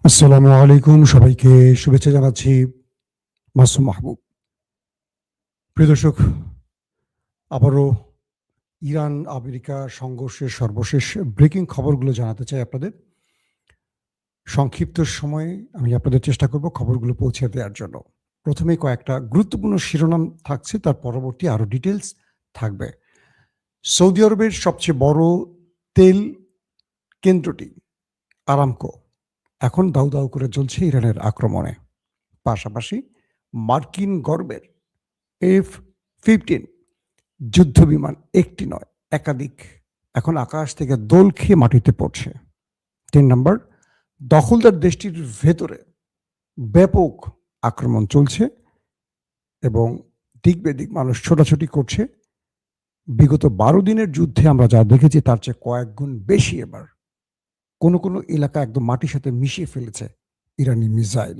আসসালামু আলাইকুম, সবাইকে শুভেচ্ছা জানাচ্ছি। মাসুম মাহবুব। প্রিয় দর্শক, আবারও ইরান আমেরিকা সংঘর্ষের সর্বশেষ ব্রেকিং খবরগুলো জানাতে চাই আপনাদের। সংক্ষিপ্ত সময়ে আমি আপনাদের চেষ্টা করব খবরগুলো পৌঁছে দেওয়ার জন্য। প্রথমেই কয়েকটা গুরুত্বপূর্ণ শিরোনাম থাকছে, তার পরবর্তী আরও ডিটেলস থাকবে। সৌদি আরবের সবচেয়ে বড় তেল কেন্দ্রটি আরামকো এখন দাউ দাউ করে জ্বলছে ইরানের আক্রমণে। পাশাপাশি মার্কিন গর্বের F-15 যুদ্ধবিমান একটি নয়, একাধিক এখন আকাশ থেকে দোল খেয়ে মাটিতে পড়ছে। ৩ নম্বর, দখলদার দেশটির ভেতরে ব্যাপক আক্রমণ চলছে এবং দিক বেদিক মানুষ ছোটাছুটি করছে। বিগত ১২ দিনের যুদ্ধে আমরা যা দেখেছি তার চেয়ে কয়েক গুণ বেশি এবার কোনো কোনো এলাকা একদম মাটির সাথে মিশিয়ে ফেলেছে ইরানি মিসাইল।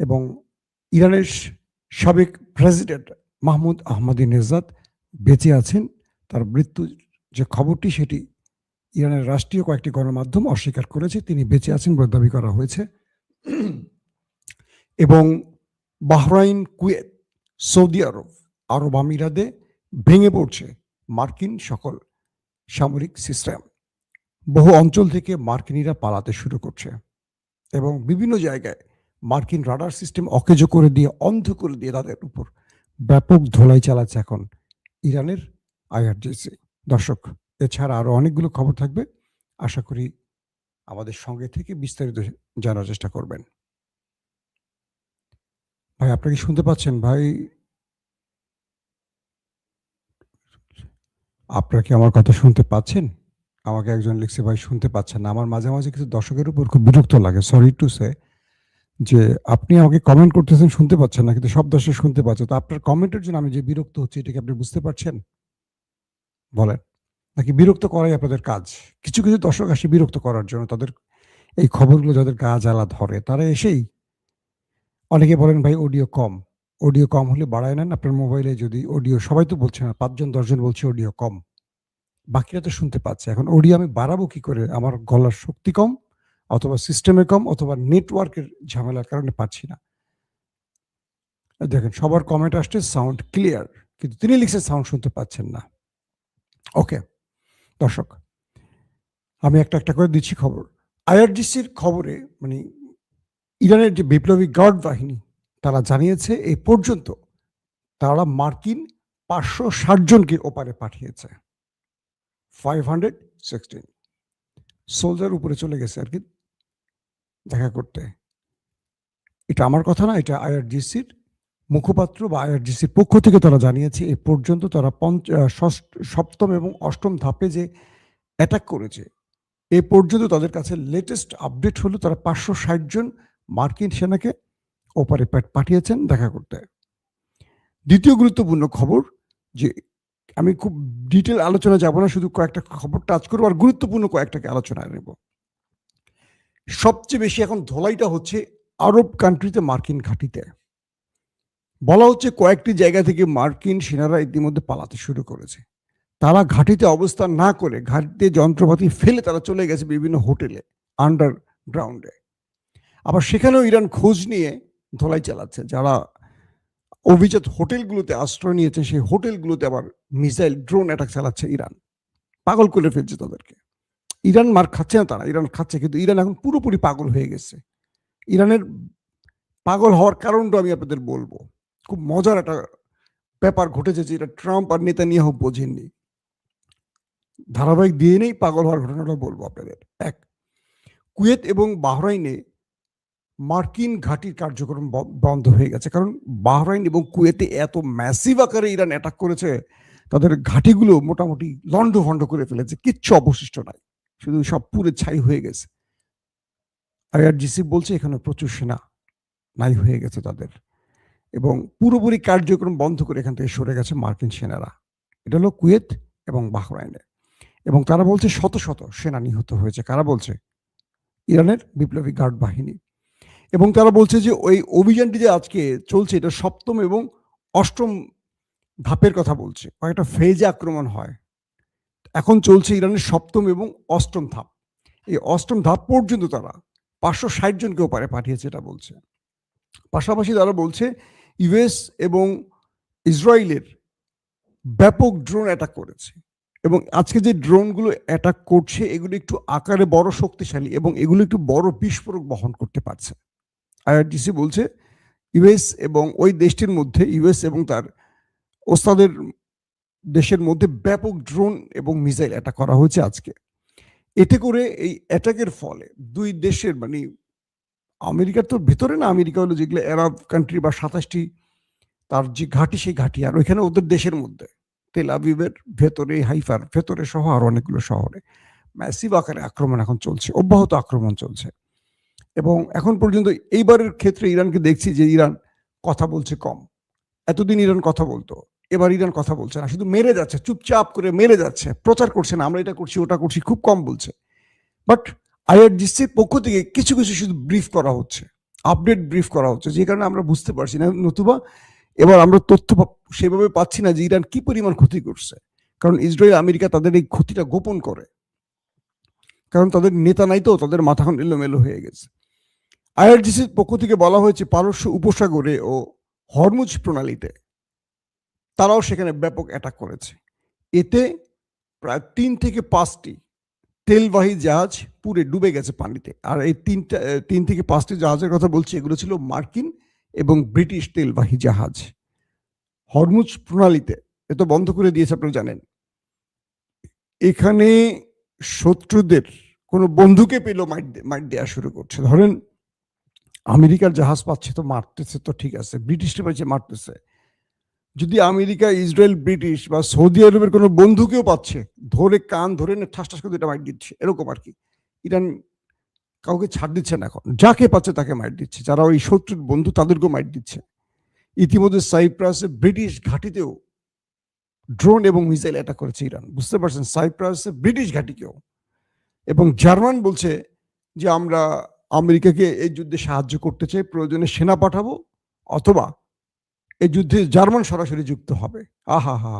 এবং ইরানের সাবেক প্রেসিডেন্ট মাহমুদ আহমাদিনেজাদ বেঁচে আছেন। তার মৃত্যুর যে খবরটি সেটি ইরানের রাষ্ট্রীয় কয়েকটি গণমাধ্যম অস্বীকার করেছে। তিনি বেঁচে আছেন বলে দাবি করা হয়েছে। এবং বাহরাইন, কুয়েত, সৌদি আরব, আরব আমিরাতে ভেঙে পড়ছে মার্কিন সকল সামরিক সিস্টেম। বহু অঞ্চল থেকে মার্কিনিরা পালাতে শুরু করছে এবং বিভিন্ন জায়গায় মার্কিন রাডার সিস্টেম অকেজো করে দিয়ে, অন্ধ করে দিয়ে তাদের উপর ব্যাপক ধোলাই চালাচ্ছে এখন ইরানের আইআরজিসি। দর্শক, এছাড়া আরো অনেকগুলো খবর থাকবে। আশা করি আমাদের সঙ্গে থেকে বিস্তারিত জানার চেষ্টা করবেন। ভাই, আপনাকে শুনতে পাচ্ছেন? ভাই, আপনারা কি আমার কথা শুনতে পাচ্ছেন? আমাকে একজন লিখছে, ভাই শুনতে পাচ্ছেন না। আমার মাঝে মাঝে কিছু দর্শকের উপর খুব বিরক্ত লাগে, সরি টু সে, যে আপনি আমাকে কমেন্ট করতেছেন শুনতে পাচ্ছেন না, কিন্তু সব দর্শক শুনতে পাচ্ছে। তো আপনার কমেন্টের জন্য আমি যে বিরক্ত হচ্ছি, এটা কি আপনি বুঝতে পারছেন? বলেন। নাকি বিরক্ত করাই আপনাদের কাজ? কিছু কিছু দর্শক আসে বিরক্ত করার জন্য, তাদের এই খবরগুলো যাদের গা জ্বালা ধরে তারা এসেই অনেকে বলেন, ভাই অডিও কম। অডিও কম হলে বাড়ায় নেন আপনার মোবাইলে। যদি অডিও, সবাই তো বলছে না, ৫ জন ১০ জন বলছে অডিও কম, বাকিরা তো শুনতে পাচ্ছে। এখন অডিও আমি বাড়াবো কি করে? আমার গলার শক্তি কম, অথবা সিস্টেমে কম, অথবা নেটওয়ার্কের ঝামেলার কারণে পাচ্ছি না। দেখেন, সবার কমেন্ট আসছে সাউন্ড ক্লিয়ার, কিন্তু তিনি লিখছে সাউন্ড শুনতে পাচ্ছেন না। ওকে দর্শক, আমি একটা একটা করে দিচ্ছি খবর। আইআরজিসির খবরে, মানে ইরানের যে বিপ্লবী গার্ড বাহিনী, তারা জানিয়েছে এই পর্যন্ত তারা মার্কিন ৫৬০ জনকে ওপারে পাঠিয়েছে। 516 সোলজার উপরে চলে গেছে আর কি দেখা করতে। এটা আমার কথা না, এটা আইআরজিসির মুখপাত্র বা আইআরজিসির পক্ষ থেকে তারা জানিয়েছে এই পর্যন্ত তারা সপ্তম এবং অষ্টম ধাপে যে অ্যাটাক করেছে, এ পর্যন্ত তাদের কাছে লেটেস্ট আপডেট হলো তারা ৫৬০ জন মার্কিন সেনাকে ওপারে পাঠিয়েছেন দেখা করতে। দ্বিতীয় গুরুত্বপূর্ণ খবর, যে আমি খুব ডিটেল আলোচনা যাব না, শুধু কয়েকটা খবর টাচ করবো আর গুরুত্বপূর্ণ কয়েকটাকে আলোচনায় নেব। সবচেয়ে বেশি এখন ধোলাইটা হচ্ছে আরব কান্ট্রিতে, মার্কিন ঘাঁটিতে। বলা হচ্ছে কয়েকটি জায়গা থেকে মার্কিন সেনারা ইতিমধ্যে পালাতে শুরু করেছে। তারা ঘাঁটিতে অবস্থান না করে ঘাঁটিতে যন্ত্রপাতি ফেলে তারা চলে গেছে বিভিন্ন হোটেলে, আন্ডারগ্রাউন্ডে। আবার সেখানেও ইরান খোঁজ নিয়ে ধোলাই চালাচ্ছে। যারা অভিজাত হোটেলগুলোতে আশ্রয় নিয়েছে, সেই হোটেলগুলোতে আবার মিসাইল, ড্রোন অ্যাটাক চালাচ্ছে ইরান। পাগল করে ফেলছে তাদেরকে। ইরান মার খাচ্ছে না, তারা ইরান খাচ্ছে, কিন্তু ইরান এখন পুরোপুরি পাগল হয়ে গেছে। ইরানের পাগল হওয়ার কারণটা আমি আপনাদের বলবো। খুব মজার একটা ব্যাপার ঘটেছে, যে এটা ট্রাম্প আর নেতানিয়াহু বোঝেননি। ধারাবাহিক দিয়ে নেই, পাগল হওয়ার ঘটনাটা বলবো আপনাদের। এক, কুয়েত এবং বাহরাইনে মার্কিন ঘাঁটির কার্যক্রম বন্ধ হয়ে গেছে, কারণ বাহরাইন এবং কুয়েতে এত ম্যাসিভ আকারে ইরান অ্যাটাক করেছে, তাদের ঘাঁটিগুলো মোটামুটি লন্ডভন্ড করে ফেলেছে, কিচ্ছু অবশিষ্ট নাই, শুধু সব পুরে ছাই হয়ে গেছে। আইআরজিসি বলছে এখানে প্রচুর সেনা নাই হয়ে গেছে তাদের, এবং পুরোপুরি কার্যক্রম বন্ধ করে এখান থেকে সরে গেছে মার্কিন সেনারা। এটা হলো কুয়েত এবং বাহরাইনে। এবং তারা বলছে শত শত সেনা নিহত হয়েছে। কারা বলছে? ইরানের বিপ্লবী গার্ড বাহিনী। এবং তারা বলছে যে ওই অভিযানটি যে আজকে চলছে, এটা সপ্তম এবং অষ্টম ধাপের কথা বলছে। কয়েকটা ফেজে আক্রমণ হয়। এখন চলছে ইরানের সপ্তম এবং অষ্টম ধাপ। এই অষ্টম ধাপ পর্যন্ত তারা 560 জনকেও পাঠিয়েছে, এটা বলছে। পাশাপাশি তারা বলছে ইউএস এবং ইসরায়েলের ব্যাপক ড্রোন অ্যাটাক করেছে, এবং আজকে যে ড্রোনগুলো অ্যাটাক করছে এগুলো একটু আকারে বড়, শক্তিশালী, এবং এগুলো একটু বড় বিস্ফোরক বহন করতে পারছে। আইআরজিসি বলছে ইউএস এবং ওই দেশটির মধ্যে, ইউএস এবং তার ওস্তাদের দেশের মধ্যে ব্যাপক ড্রোন এবং মিসাইল অ্যাটাক করা হয়েছে আজকে। এতে করে এই অ্যাটাকের ফলে দুই দেশের, মানে আমেরিকার তো ভেতরে না, আমেরিকা হলো যেগুলো আরব কান্ট্রি বা 27টি তার যে ঘাঁটি, সেই ঘাঁটি, আর ওইখানে ওদের দেশের মধ্যে তেল আবিবের ভেতরে, হাইফার ভেতরে সহ আরো অনেকগুলো শহরে ম্যাসিভ আকারে আক্রমণ এখন চলছে, অব্যাহত আক্রমণ চলছে। এবং এখন পর্যন্ত এইবারের ক্ষেত্রে ইরানকে দেখছি যে ইরান কথা বলছে কম। এতদিন ইরান কথা বলতো, এবার ইরান কথা বলছে না, শুধু মেরে যাচ্ছে, চুপচাপ করে মেরে যাচ্ছে, প্রচার করছে না আমরা এটা করছি ওটা করছি, খুব কম বলছে। বাট আইআরজিসির পক্ষ থেকে কিছু কিছু শুধু ব্রিফ করা হচ্ছে, আপডেট ব্রিফ করা হচ্ছে, যে কারণে আমরা বুঝতে পারছি না, নতুবা এবার আমরা তথ্য সেভাবে পাচ্ছি না যে ইরান কি পরিমাণ ক্ষতি করছে। কারণ ইসরায়েল, আমেরিকা তাদের এই ক্ষতিটা গোপন করে, কারণ তাদের নেতা নাই তো, তাদের মাথা এখন এলোমেলো হয়ে গেছে। আইআরজিসির পক্ষ থেকে বলা হয়েছে পারস্য উপসাগরে ও হরমুজ প্রণালীতে তারাও সেখানে ব্যাপক অ্যাটাক করেছে। এতে প্রায় 3 থেকে 5টি তেলবাহী জাহাজ পুরে ডুবে গেছে পানিতে। আর এই 3 থেকে 5টি জাহাজের কথা বলছি, এগুলো ছিল মার্কিন এবং ব্রিটিশ তেলবাহী জাহাজ। হরমুজ প্রণালীতে এ তো বন্ধ করে দিয়েছে, আপনারা জানেন। এখানে শত্রুদের কোনো বন্ধুকে পেলেও মাইট দেওয়া শুরু করছে। ধরেন আমেরিকার জাহাজ পাচ্ছে তো মারতেছে, তো ঠিক আছে, ব্রিটিশরা পাচ্ছে মারতেছে। যদি আমেরিকা, ইসরায়েল, ব্রিটিশ বা সৌদি আরবের কোনো বন্ধুকেও পাচ্ছে, ধরে কান ধরে ঠাস ঠাস করে এটা মাইট দিচ্ছে, এরকম আর কি। ইরান কাউকে ছাড় দিচ্ছে না, এখন যাকে পাচ্ছে তাকে মাইট দিচ্ছে, যারা ওই শত্রুর বন্ধু তাদেরকেও মাইট দিচ্ছে। ইতিমধ্যে সাইপ্রাসে ব্রিটিশ ঘাঁটিতেও ড্রোন এবং মিসাইল অ্যাটাক করেছে ইরান, বুঝতে পারছেন, সাইপ্রাসে ব্রিটিশ ঘাঁটিকেও। এবং জার্মান বলছে যে আমরা আমেরিকাকে এই যুদ্ধে সাহায্য করতে চাই, প্রয়োজনে সেনা পাঠাবো, অথবা এই যুদ্ধে জার্মান সরাসরি যুক্ত হবে। আহা হা,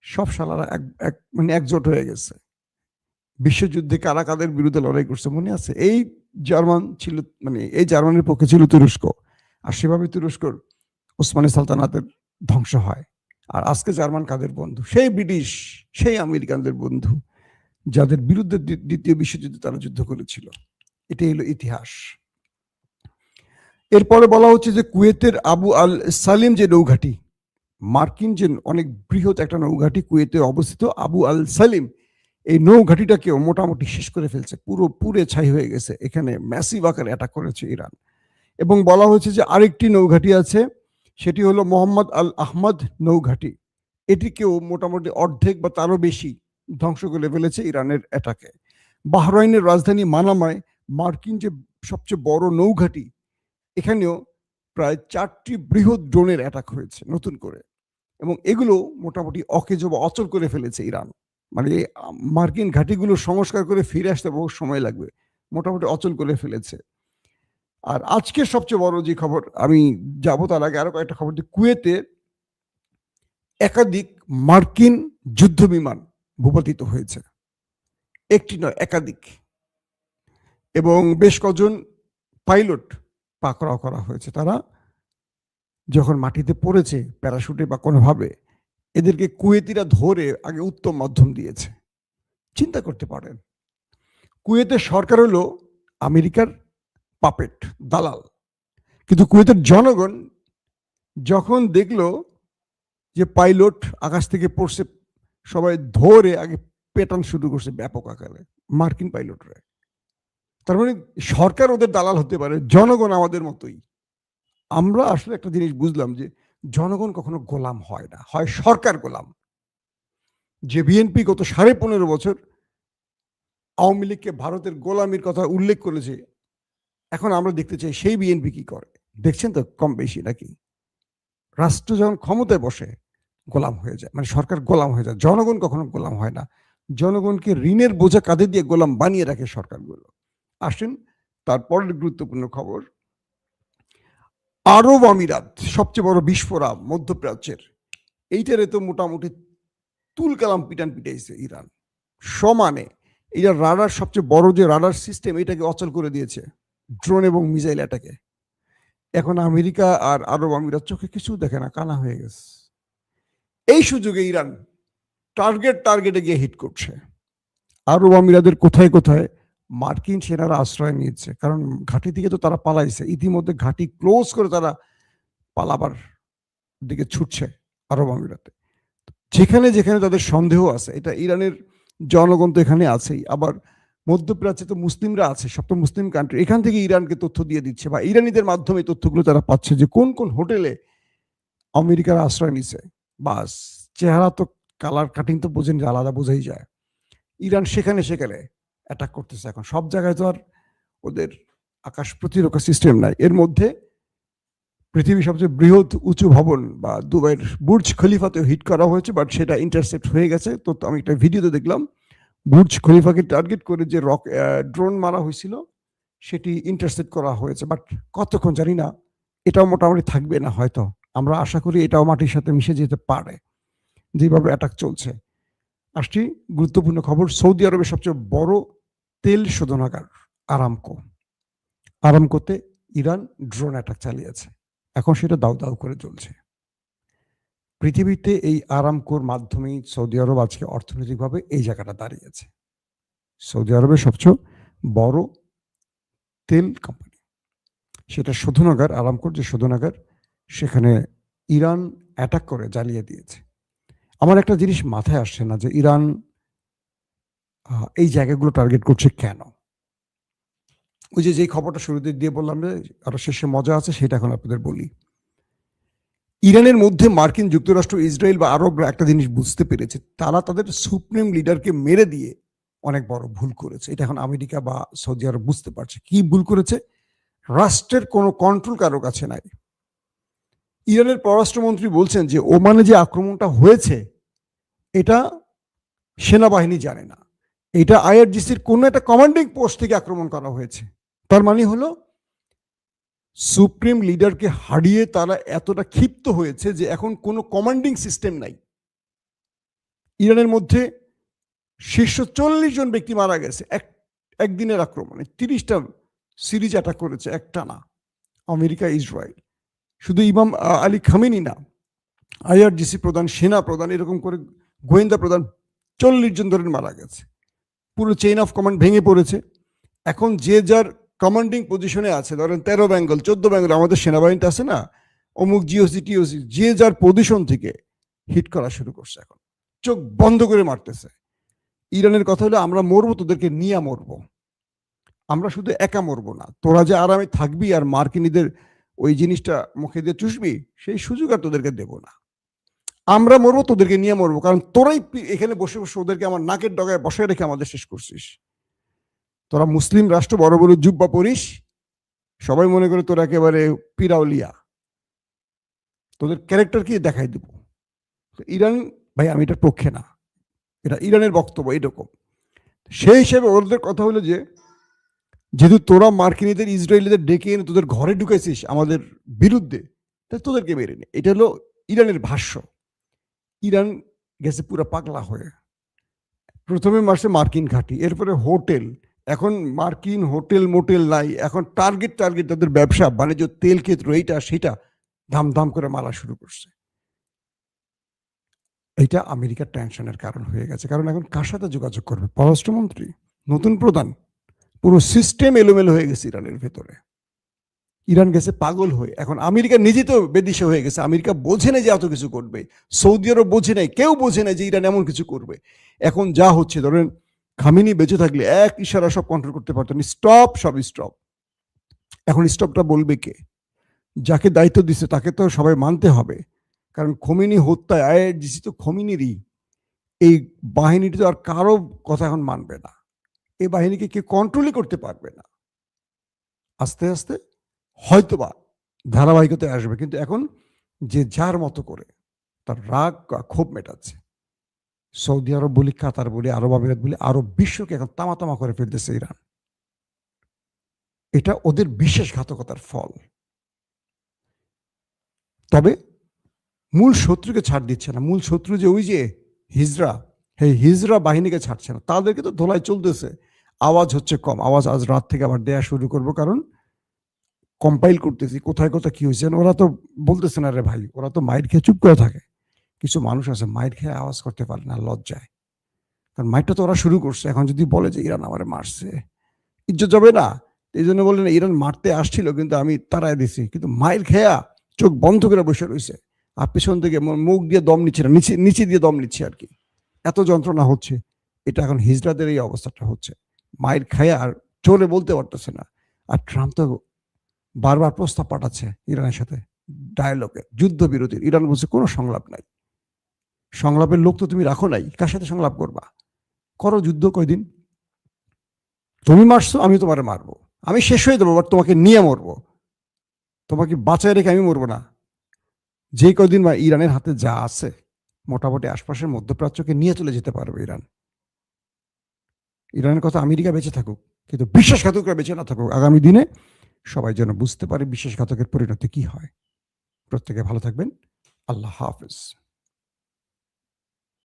সব শালারা মানে একজোট হয়ে গেছে। বিশ্বযুদ্ধে কারা কাদের বিরুদ্ধে লড়াই করছে মনে আছে? এই জার্মান ছিল, মানে এই জার্মানের পক্ষে ছিল তুরস্ক, আর সেভাবে তুরস্কর ওসমানী সালতানাতের ধ্বংস হয়। আর আজকে জার্মান কাদের বন্ধু? সেই ব্রিটিশ, সেই আমেরিকানদের বন্ধু, যাদের বিরুদ্ধে দ্বিতীয় বিশ্বযুদ্ধে তারা যুদ্ধ করেছিল। এটাই হলো ইতিহাস। এরপরে বলা হচ্ছে যে কুয়েতের আবু আল সালিম যে নৌঘাটি, মার্কিন যে অনেক বৃহৎ একটা নৌঘাটি কুয়েতে অবস্থিত আবু আল সালিম, এই নৌঘাটিটাকেও মোটামুটি শেষ করে ফেলছে, পুরে ছাই হয়ে গেছে। এখানে ম্যাসিভ আকারে অ্যাটাক করেছে ইরান। এবং বলা হয়েছে যে আরেকটি নৌঘাটি আছে, সেটি হলো মোহাম্মদ আল আহমদ নৌঘাটি, এটিকেও মোটামুটি অর্ধেক বা তারও বেশি ধ্বংস করে ফেলেছে ইরানের অ্যাটাকে। বাহরাইনের রাজধানী মানামায় মার্কিন যে সবচেয়ে বড় নৌঘাটি, এখানেও প্রায় 4টি বৃহৎ ড্রোনের অ্যাটাক হয়েছে নতুন করে, এবং এগুলো মোটামুটি অকেজো বা অচল করে ফেলেছে ইরান। মানে মার্কিন ঘাঁটিগুলো সংস্কার করে ফিরে আসতে বহু সময় লাগবে, মোটামুটি অচল করে ফেলেছে। আর আজকের সবচেয়ে বড় যে খবর, আমি যাবো তার আগে আরো কয়েকটা খবর দিই। কুয়েতে একাধিক মার্কিন যুদ্ধ বিমান ভূপাতিত হয়েছে, একটি নয়, একাধিক, এবং বেশ কজন পাইলট পাকড়াও করা হয়েছে। তারা যখন মাটিতে পড়েছে প্যারাশুটে বা কোনোভাবে, এদেরকে কুয়েতিরা ধরে আগে উত্তম মাধ্যম দিয়েছে। চিন্তা করতে পারেন, কুয়েতের সরকার হলো আমেরিকার পাপেট, দালাল, কিন্তু কুয়েতের জনগণ যখন দেখলো যে পাইলট আকাশ থেকে পড়ছে, সবাই ধরে আগে পেটান শুরু করছে ব্যাপক আকারে, মার্কিন পাইলটরা। তার মানে সরকার ওদের দালাল হতে পারে, জনগণ আমাদের মতোই। আমরা আসলে একটা জিনিস বুঝলাম যে জনগণ কখনো গোলাম হয় না, হয় সরকার গোলাম। যে বিএনপি গত 15.5 বছর আওয়ামী লীগকে ভারতের গোলামির কথা উল্লেখ করেছে, এখন আমরা দেখতে চাই সেই বিএনপি কি করে। দেখছেন তো কম বেশি নাকি? রাষ্ট্র যখন ক্ষমতায় বসে গোলাম হয়ে যায়, মানে সরকার গোলাম হয়ে যায়, জনগণ কখনো গোলাম হয় না। জনগণকে ঋণের বোঝা কাঁধে দিয়ে গোলাম বানিয়ে রাখে সরকারগুলো। আসেন তারপরের গুরুত্বপূর্ণ খবর। আরব আমিরাত সবচেয়ে বড় বিস্ফোরা মধ্যপ্রাচ্যের, এইটারে তো মোটামুটি তুল কালাম পিটান পিটাইছে ইরান সমানে। এটা রাডার, সবচেয়ে বড় যে রাডার সিস্টেম, এটাকে অচল করে দিয়েছে ড্রোন এবং মিসাইল অ্যাটাকে। এখন আমেরিকা আর আরব আমিরাত চোখে কিছু দেখে না, কানা হয়ে গেছে। এই সুযোগে ইরান টার্গেটে গিয়ে হিট করছে। আরব আমিরাতের কোথায় কোথায় মার্কিন সেনারা আশ্রয় নিয়েছে, কারণ ঘাঁটি থেকে তো তারা পালাইছে, ইতিমধ্যে ঘাঁটি ক্লোজ করে তারা পালাবার দিকে ছুটছে আরব আমিরাতে। যেখানে যেখানে তাদের সন্দেহ আছে, এটা ইরানের জনগণ তো এখানে আছেই, আবার মধ্যপ্রাচ্যে তো মুসলিমরা আছে, সব তো মুসলিম কান্ট্রি, এখান থেকে ইরানকে তথ্য দিয়ে দিচ্ছে বা ইরানিদের মাধ্যমে তথ্যগুলো তারা পাচ্ছে যে কোন কোন হোটেলে আমেরিকার আশ্রয় নিছে। বাস, চেহারা তো, কালার কাটিং তো বোঝেন, আলাদা বোঝাই যায়। ইরান সেখানে সেখানে অ্যাটাক করতেছে। এখন সব জায়গায় তো আর ওদের আকাশ প্রতিরক্ষা সিস্টেম নাই। এর মধ্যে পৃথিবীর সবচেয়ে বৃহৎ উঁচু ভবন বা দুবাইয়ের বুর্জ খলিফাতেও হিট করা হয়েছে, বাট সেটা ইন্টারসেপ্ট হয়ে গেছে। তো আমি একটা ভিডিওতে দেখলাম বুর্জ খলিফাকে টার্গেট করে যে ড্রোন মারা হয়েছিল সেটি ইন্টারসেপ্ট করা হয়েছে, বাট কতক্ষণ জানি না। এটাও মোটামুটি থাকবে না হয়তো, আমরা আশা করি এটাও মাটির সাথে মিশে যেতে পারে যেভাবে অ্যাটাক চলছে। আসছি গুরুত্বপূর্ণ খবর, সৌদি আরবের সবচেয়ে বড় তেল শোধনাগার আরামকোতে ইরান ড্রোন অ্যাটাক চালিয়েছে। এখন সেটা দাউ দাউ করে চলছে। পৃথিবীতে এই আরামকোর মাধ্যমেই সৌদি আরব আজকে অর্থনৈতিকভাবে এই জায়গাটা দাঁড়িয়েছে। সৌদি আরবের সবচেয়ে বড় তেল কোম্পানি, সেটা শোধনাগার, আরামকোর যে শোধনাগার, সেখানে ইরান অ্যাটাক করে জ্বালিয়ে দিয়েছে। আমার একটা জিনিস মাথায় আসছে না যে ইরান এই জায়গাগুলো টার্গেট করছে কেন। ওই যে খবরটা শুরুতে দিয়ে বললাম যে আরো শেষে মজা আছে, সেটা এখন আপনাদের বলি। ইরানের মধ্যে মার্কিন যুক্তরাষ্ট্র, ইসরায়েল বা আরবরা একটা জিনিস বুঝতে পেরেছে, তারা তাদের সুপ্রিম লিডারকে মেরে দিয়ে অনেক বড় ভুল করেছে। এটা এখন আমেরিকা বা সৌদি আরব বুঝতে পারছে। কি ভুল করেছে? রাষ্ট্রের কোনো কন্ট্রোল কারো কাছে নাই। ইরানের পররাষ্ট্রমন্ত্রী বলছেন যে ওমানে যে আক্রমণটা হয়েছে এটা সেনাবাহিনী জানে না, এটা আইআরজিসির কোনো একটা কমান্ডিং পোস্ট থেকে আক্রমণ করা হয়েছে। তার মানে হলো সুপ্রিম লিডারকে হারিয়ে তারা এতটা ক্ষিপ্ত হয়েছে যে এখন কোনো কমান্ডিং সিস্টেম নাই। ইরানের মধ্যে শীর্ষ 40 জন ব্যক্তি মারা গেছে একদিনের আক্রমণে। 30টা সিরিজ অ্যাটাক করেছে একটানা আমেরিকা, ইসরায়েল। শুধু ইমাম আলী খামেনি না, আইআরজিসি প্রধান, সেনা প্রধান, এরকম করে গোয়েন্দা প্রধান 40 জন ধরে মারা গেছে। পুরো চেইন অফ কমান্ড ভেঙে পড়েছে। এখন যে যার কমান্ডিং পজিশনে আছে, ধরেন 13 বেঙ্গল, 14 বেঙ্গল, আমাদের সেনাবাহিনীতে আছে না, অমুক জিওসি টিওসি, যে যার পজিশন থেকে হিট করা শুরু করছে। এখন চোখ বন্ধ করে মারতেছে। ইরানের কথা হলো আমরা মরবো, তোদেরকে নিয়ে মরবো, আমরা শুধু একা মরবো না, তোরা যে আরামে থাকবি আর মার্কিনীদের ওই জিনিসটা মুখে দিয়ে চুষবি, সেই সুযোগ আর তোদেরকে দেব না। আমরা মরবো, তোদেরকে নিয়ে মরবো, কারণ তোরাই এখানে বসে বসে ওদেরকে আমার নাকের ডগায় বসায় রেখে আমাদের শেষ করছিস। তোরা মুসলিম রাষ্ট্র, বড় বড় জুব্বা পরিস, সবাই মনে করে তোরা একেবারে পিরাউলিয়া, তোদের ক্যারেক্টার কি দেখাই দেব। ইরান, ভাই আমি এটার পক্ষে না, এটা ইরানের বক্তব্য এরকম। সেই হিসেবে ওদের কথা হলো যে যেহেতু তোরা মার্কিনীদের, ইসরায়েলিদের ডেকে এনে তোদের ঘরে ঢুকেছিস আমাদের বিরুদ্ধে, তাই তোদেরকে মেরে নে। এটা হলো ইরানের ভাষ্য। ইরান গেছে পুরো পাগলা হয়ে। প্রথমে মাসে মার্কিন ঘাঁটি, এরপরে হোটেল, এখন মার্কিন হোটেল মোটেল নাই, এখন টার্গেট তাদের ব্যবসা বাণিজ্য, তেল ক্ষেত্র, এইটা সেটা ধাম করে মারা শুরু করছে। এটা আমেরিকার টেনশনের কারণ হয়ে গেছে, কারণ এখন কার সাথে যোগাযোগ করবে? পররাষ্ট্রমন্ত্রী, নতুন প্রধান, পুরো সিস্টেম এলোমেলো হয়ে গেছে ইরানের ভেতরে। ইরান গেছে পাগল হয়ে। এখন আমেরিকা নিজে তো বেদিশা হয়ে গেছে। আমেরিকা বোঝে না যে এত কিছু করবে, সৌদি আরব বোঝে নাই, কেউ বোঝে না যে ইরান এমন কিছু করবে। এখন যা হচ্ছে, ধরেন খামেনি বেঁচে থাকলে এক ইশারা সব কন্ট্রোল করতে পারতেন, স্টপ, সব স্টপ। এখন স্টপটা বলবে কে? যাকে দায়িত্ব দিচ্ছে তাকে তো সবাই মানতে হবে, কারণ খোমেনি হত্যায় আইআরজিসি তো খোমেনিরই। এই বাহিনীটি তো আর কারো কথা এখন মানবে না, এই বাহিনীকে কেউ কন্ট্রোলই করতে পারবে না। আস্তে আস্তে হয়তোবা ধারাবাহিকতায় আসবে, কিন্তু এখন যে যার মতো করে তার রাগ ক্ষোভ মেটাচ্ছে। সৌদি আরব বলি, কাতার বলি, আরব আমিরাত বলি, আরব বিশ্বকে এখন তামা করে ফেলতেছে ইরান। এটা ওদের বিশ্বাসঘাতকতার ফল। তবে মূল শত্রুকে ছাড় দিচ্ছে না। মূল শত্রু যে ওই যে হিজরা, এই হিজরা বাহিনীকে ছাড়ছে না, তাদেরকে তো ধোলাই চলতেছে, আওয়াজ হচ্ছে কম। আওয়াজ আজ রাত থেকে আবার দেয়া শুরু করব, কারণ কম্পাইল করতেছি কোথায় কোথায় কি হয়েছে। ওরা তো বলতেছে না রে ভাই, ওরা তো মাইর খেয়ে চুপ করে থাকে। কিছু মানুষ আছে মাইর খেয়ে আওয়াজ করতে পারে না, লজ্জায়। কারণ মাইরটা তো ওরা শুরু করছে, এখন যদি বলে যে ইরান আমারে মারছে, ইজ্জত যাবে না। এই জন্য বললেন ইরান মারতে আসছিল কিন্তু আমি তাড়ায় দিছি, কিন্তু মাইর খেয়া চোখ বন্ধ করে বসে রয়েছে, আর পেছন থেকে মুখ দিয়ে দম নিচ্ছে না, নিচে নিচে দিয়ে দম নিচ্ছে আর কি। এত যন্ত্রণা হচ্ছে। এটা এখন হিজড়াদের এই অবস্থাটা হচ্ছে, মায়ের খায়া আর চলে বলতে পারতেছে না। আর ট্রাম্প তো বারবার প্রস্তাব পাঠাচ্ছে ইরানের সাথে ডায়ালগে, যুদ্ধবিরতির। ইরান বলছে কোনো সংলাপ নাই, সংলাপের লোক তো তুমি রাখো নাই, কার সাথে সংলাপ করবা? করো যুদ্ধ কয়দিন, তুমি মারছো আমি তোমারে মারবো, আমি শেষ হয়ে দেবো, বাট তোমাকে নিয়ে মরবো, তোমাকে বাঁচায় রেখে আমি মরবো না। যে কয়দিন বা ইরানের হাতে যা আছে, মোটামুটি আশপাশের মধ্যপ্রাচ্যকে নিয়ে চলে যেতে পারবে ইরান। ইরানের কথা আমেরিকা বেঁচে থাকুক, কিন্তু বিশ্বাসঘাতকরা বেঁচে না থাকুক। আগামী দিনে সবাই যেন বুঝতে পারে বিশ্বাসঘাতকের পরিণতি কি হয়। প্রত্যেকে ভালো থাকবেন। আল্লাহ হাফেজ।